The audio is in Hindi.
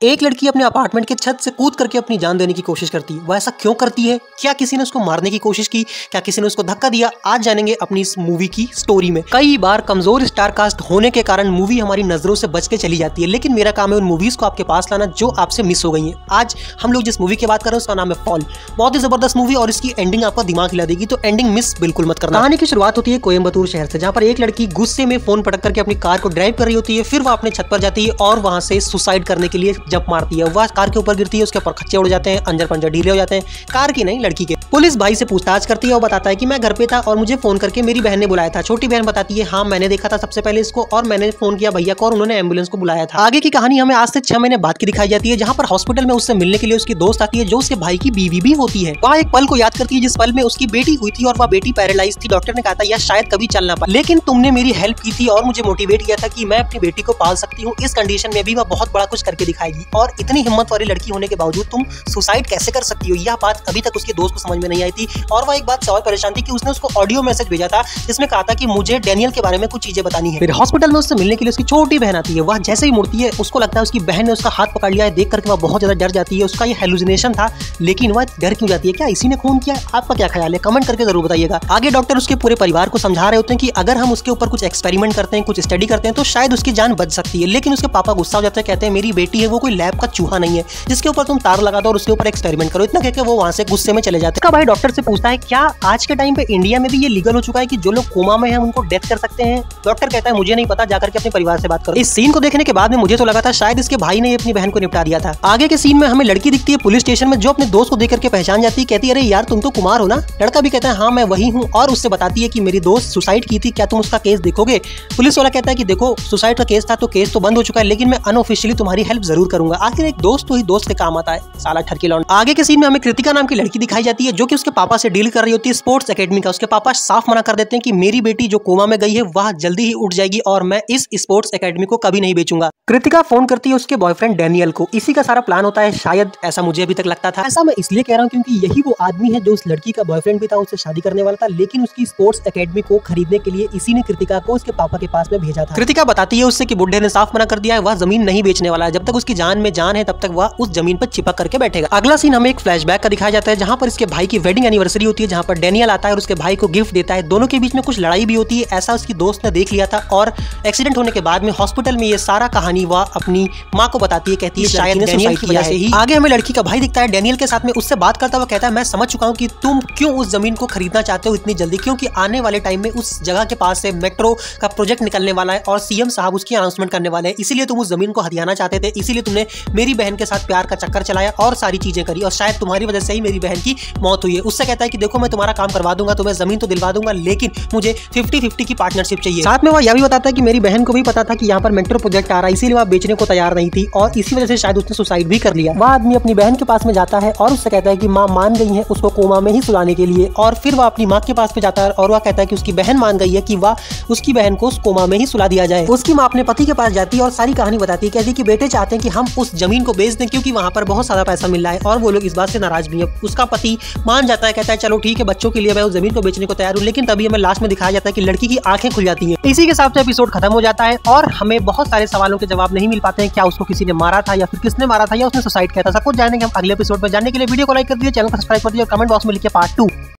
एक लड़की अपने अपार्टमेंट के छत से कूद करके अपनी जान देने की कोशिश करती है। वह ऐसा क्यों करती है? क्या किसी ने उसको मारने की कोशिश की? क्या किसी ने उसको धक्का दिया? आज जानेंगे अपनी इस मूवी की स्टोरी में। कई बार कमजोर स्टार कास्ट होने के कारण मूवी हमारी नजरों से बच के चली जाती है, लेकिन मेरा काम है उन मूवीज को आपके पास लाना जो आपसे मिस हो गई है। आज हम लोग जिस मूवी की बात कर रहे हैं उसका नाम है फॉल। बहुत ही जबरदस्त मूवी और इसकी एंडिंग आपका दिमाग हिला देगी, तो एंडिंग मिस बिल्कुल मत करना। कहानी की शुरुआत होती है कोयम्बतूर शहर से, जहाँ पर एक लड़की गुस्से में फोन पटक करके अपनी कार को ड्राइव कर रही होती है। फिर वह अपने छत पर जाती है और वहां से सुसाइड करने के लिए जंप मारती है। वह कार के ऊपर गिरती है, उसके ऊपर खच्चे उड़ जाते हैं, अंजर पंजर ढीले हो जाते हैं, कार की नहीं लड़की के। पुलिस भाई से पूछताछ करती है और बताता है कि मैं घर पे था और मुझे फोन करके मेरी बहन ने बुलाया था। छोटी बहन बताती है हाँ मैंने देखा था सबसे पहले इसको और मैंने फोन किया भैया को और उन्होंने एम्बुलेंस को बुलाया था। आगे की कहानी हमें आज से 6 महीने बाद की दिखाई जाती है, जहाँ पर हॉस्पिटल में उससे मिलने के लिए उसकी दोस्त आती है जो उसके भाई की बीवी भी होती है। वह एक पल को याद करती है जिस पल में उसकी बेटी हुई थी और वह बेटी पैरालाइज थी। डॉक्टर ने कहा था यह शायद कभी चल ना पाए, लेकिन तुमने मेरी हेल्प की थी और मुझे मोटिवेट किया था कि मैं अपनी बेटी को पाल सकती हूँ। इस कंडीशन में भी वह बहुत बड़ा कुछ करके दिखाएगी और इतनी हिम्मत वाली लड़की होने के बावजूद तुम सुसाइड कैसे कर सकती हो? यह बात अभी तक उसके दोस्त को समझ में नहीं आई थी और वह एक बात से और परेशान थी कि उसने उसको ऑडियो मैसेज भेजा था जिसमें कहा था कि मुझे डैनियल के बारे में कुछ चीजें बतानी है। फिर हॉस्पिटल में उससे मिलने के लिए उसकी छोटी बहन आती है। वह जैसे ही मुड़ती है उसको लगता है उसकी बहन ने उसका हाथ पकड़ लिया है। देख करके वह बहुत ज्यादा डर जाती है। उसका ये हेलुसिनेशन था, लेकिन वह डर क्यों जाती है? क्या इसी ने खून किया? आपका क्या ख्याल है? कमेंट करके जरूर बताइएगा। आगे डॉक्टर उसके पूरे परिवार को समझा रहे होते हैं कि अगर हम उसके ऊपर कुछ एक्सपेरिमेंट करते हैं, कुछ स्टडी करते हैं तो शायद उसकी जान बच सकती है। लेकिन उसके पापा गुस्सा हो जाते हैं, कहते हैं मेरी बेटी है, वो कोई लैब का चूहा नहीं है जिसके ऊपर तुम तार लगा दो और उसके ऊपर एक्सपेरिमेंट करो। इतना कहकर वो वहां से गुस्से में चले जाते हैं। उसका भाई डॉक्टर से पूछता है क्या आज के टाइम पे इंडिया में भी ये लीगल हो चुका है कि जो लोग कोमा में हैं उनको डेथ कर सकते हैं? डॉक्टर कहता है मुझे नहीं पता, जाकर के अपने परिवार से बात करो। इस सीन को देखने के बाद में मुझे तो लगा था शायद इसके भाई ने अपनी बहन को निपटा दिया था। आगे के सीन में हमें लड़की दिखती है पुलिस स्टेशन में जो अपने दोस्त को देख करके पहचान जाती है। कहती है अरे यार तुम तो कुमार हो ना? लड़का भी कहता है हाँ मैं वही हूँ और उससे बताती है कि मेरी दोस्त सुसाइड की थी, क्या तुम उसका केस देखोगे? पुलिस वाला कहता है कि देखो सुसाइड का केस था तो केस तो बंद हो चुका है, लेकिन मैं अनऑफिशियली तुम्हारी हेल्प जरूर करूंगा। आखिर एक दोस्त तो ही दोस्त के काम आता है, साला ठरकी लौंड। आगे के सीन में हमें कृतिका नाम की लड़की दिखाई जाती है जो कि उसके पापा से डील कर रही होती है स्पोर्ट्स एकेडमी का। उसके पापा साफ मना कर देते हैं कि मेरी बेटी जो कोमा में गई है वह जल्दी ही उठ जाएगी और मैं इस स्पोर्ट्स एकेडमी को कभी नहीं बेचूंगा। कृतिका फोन करती है उसके बॉयफ्रेंड डैनियल को। इसी का सारा प्लान होता है, शायद ऐसा मुझे अभी तक लगता था। ऐसा मैं इसलिए कह रहा हूँ क्योंकि यही वो आदमी है जो उस लड़की का बॉयफ्रेंड भी था, उससे शादी करने वाला था, लेकिन उसकी स्पोर्ट्स एकेडमी को खरीदने के लिए इसी ने कृतिका को उसके पापा के पास में भेजा था। कृतिका बताती है उससे कि बुड्ढे ने साफ मना कर दिया है, वह जमीन नहीं बेचने वाला है। जब तक उसकी जान में जान है तब तक वह उस जमीन पर चिपक करके बैठेगा। अगला सीन हमें एक फ्लैशबैक का दिखाया जाता है जहाँ पर इसके भाई की वेडिंग एनिवर्सरी होती है, जहाँ पर डैनियल आता है और उसके भाई को गिफ्ट देता है। दोनों के बीच में कुछ लड़ाई भी होती है, ऐसा उसकी दोस्त ने देख लिया था और एक्सीडेंट होने के बाद में हॉस्पिटल में ये सारा कहानी वह अपनी माँ को बताती है। कहती है शायद डैनियल की वजह से ही। आगे हमें लड़की का भाई दिखता है डैनियल के साथ में, उससे बात करता हुआ कहता है मैं समझ चुका हूँ कि तुम क्यों उस जमीन को खरीदना चाहते हो इतनी जल्दी, क्योंकि आने वाले टाइम में उस जगह के पास से मेट्रो का प्रोजेक्ट निकलने वाला है और सीएम साहब उसकी अनाउंसमेंट करने वाले हैं, इसीलिए तुम उस जमीन को हथियाना चाहते थे, इसीलिए तुमने मेरी बहन के साथ प्यार का चक्कर चलाया और सारी चीजें करी और शायद तुम्हारी वजह से ही मेरी बहन की मौत हुई है। उससे कहता है कि देखो मैं तुम्हारा काम करवा दूंगा, तुम्हें जमीन तो दिलवा दूंगा, लेकिन मुझे 50-50 की पार्टनरशिप चाहिए। साथ में वह यह भी बताता है कि मेरी बहन को भी पता था कि यहाँ पर मेट्रो प्रोजेक्ट आ रहा है, इसीलिए वह बेचने को तैयार नहीं थी और इसी वजह से शायद उसने सुसाइड भी कर लिया। वह आदमी अपनी बहन के पास में जाता है और उससे कहता है कि माँ मान गई है उसको कोमा में ही सुलाने के लिए, और फिर वह अपनी माँ के पास में जाता है और वह कहता है कि उसकी बहन मान गई है कि वह उसकी बहन को उस कोमा में ही सुला दिया जाए। उसकी माँ अपने पति के पास जाती है और सारी कहानी बताती है। कहती है कि बेटे चाहते हैं कि हम उस जमीन को बेच दें क्योंकि वहाँ पर बहुत सारा पैसा मिल रहा है और वो लोग इस बात से नाराज भी है। उसका पति मान जाता है, कहता है चलो ठीक है बच्चों के लिए मैं उस जमीन को बेचने को तैयार हूँ, लेकिन तभी हमें लास्ट में दिखाया जाता है कि लड़की की आंखें खुल जाती हैं। इसी के साथ एपिसोड खत्म हो जाता है और हमें बहुत सारे सवालों के जवाब नहीं मिल पाते हैं। क्या उसको किसी ने मारा था या फिर किसने मारा था या उसने सुसाइड किया था? सब कुछ जानेंगे हम अगले एपिसोड में। जानने के लिए वीडियो को लाइक कर दिए, चैनल को सब्सक्राइब कर दिए और कमेंट बॉक्स में लिखिए पार्ट 2।